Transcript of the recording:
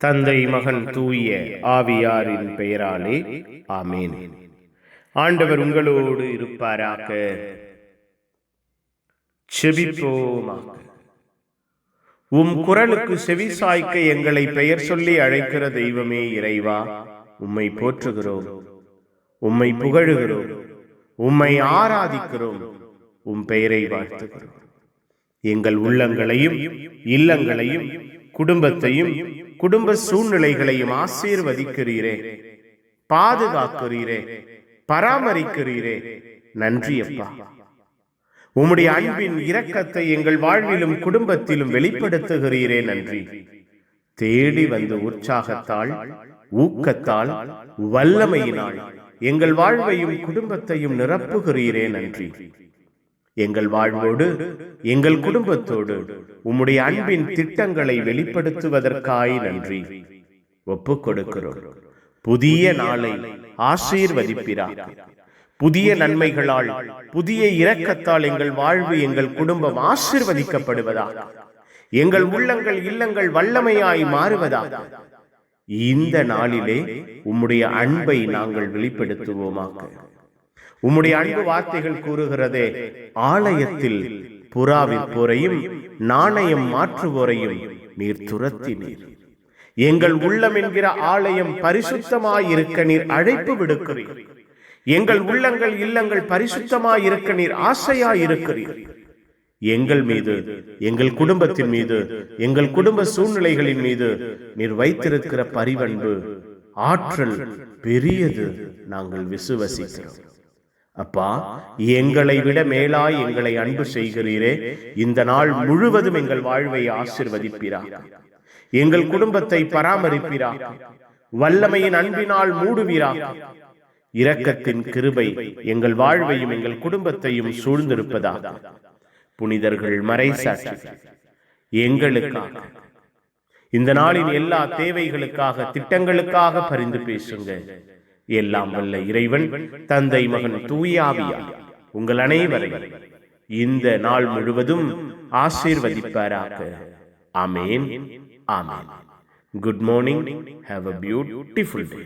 தந்தை மகன் தூய ஆவியாரின் பெயராலே ஆமேன். ஆண்டவர் உங்களோடு இருப்பாராக. செபிப்போமாக. உம் குரலுக்கு செவிசாய்க்க எங்களை பெயர் சொல்லி அழைக்கிற தெய்வமே இறைவா, உம்மை போற்றுகிறோம், உம்மை புகழுகிறோம், உம்மை ஆராதிக்கிறோம், உம் பெயரை வாழ்த்துகிறோம். எங்கள் உள்ளங்களையும் இல்லங்களையும் குடும்பத்தையும் குடும்ப சூழ்நிலைகளையும் ஆசீர்வதிக்கிறீரே, பாதுகாக்கிறீரே, பராமரிக்கிறீரே. நன்றி அப்பா. உம்முடைய அன்பின் இரக்கத்தை எங்கள் வாழ்விலும் குடும்பத்திலும் வெளிப்படுத்துகிறீரே. நன்றி. தேடி வந்து உற்சாகத்தால், ஊக்கத்தால், வல்லமையினால் எங்கள் வாழ்வையும் குடும்பத்தையும் நிரப்புகிறீரே. நன்றி. எங்கள் வாழ்வோடு எங்கள் குடும்பத்தோடு உம்முடைய அன்பின் திட்டங்களை வெளிப்படுத்துவதற்காய் நன்றி. ஒப்புக் கொடுக்கிறோம். புதிய நாளை ஆசீர்வதிப்பிறார். புதிய நன்மைகளால், புதிய இரக்கத்தால் எங்கள் வாழ்வு, எங்கள் குடும்பம் ஆசீர்வதிக்கப்படுவதாக, எங்கள் உள்ளங்கள் இல்லங்கள் வல்லமையாய் மாறுவதாக இந்த நாளிலே உம்முடைய அன்பை நாங்கள் வெளிப்படுத்துவோமாக. உம்முடைய அன்பு வார்த்தைகள் கூறுகிறதே, ஆலயத்தில் புறாவிற்போரையும் நாணயம் மாற்றுவோரையும் நீர் துரத்தினீர். எங்கள் உள்ளம் என்கிற ஆலயம் பரிசுத்தமாயிருக்க நீர் அழைப்பு விடுக்கிறீர். எங்கள் உள்ளங்கள் இல்லங்கள் பரிசுத்தமாயிருக்க நீர் ஆசையாயிருக்கிறீர். எங்கள் மீது, எங்கள் குடும்பத்தின் மீது, எங்கள் குடும்ப சூழ்நிலைகளின் மீது நீர் வைத்திருக்கிற பரிவன்பு, ஆற்றல் பெரியது. நாங்கள் விசுவசிக்கிறோம் அப்பா. எங்களை விட மேலாய் எங்களை அன்பு செய்கிறீரே. இந்த நாள் முழுவதும் எங்கள் வாழ்வை ஆசீர்வதிப்பீரா, எங்கள் குடும்பத்தை பராமரிப்பீரா, வல்லமையின் அன்பினால் மூடுவீரா. இரக்கத்தின் கிருபை எங்கள் வாழ்வையும் எங்கள் குடும்பத்தையும் சூழ்ந்திருப்பதாக புனிதர்கள் மறைசாட்சி எங்களுக்காக, இந்த நாளின் எல்லா தேவைகளுக்காக, திட்டங்களுக்காக பரிந்து பேசுங்க. எல்லாம் வல்ல இறைவன், தந்தை மகன் தூய ஆவியார் உங்கள் அனைவரையும் இந்த நாள் முழுவதும் ஆசீர்வதிப்பாராக. ஆமேன். ஆமேன். Good morning. Have a beautiful day.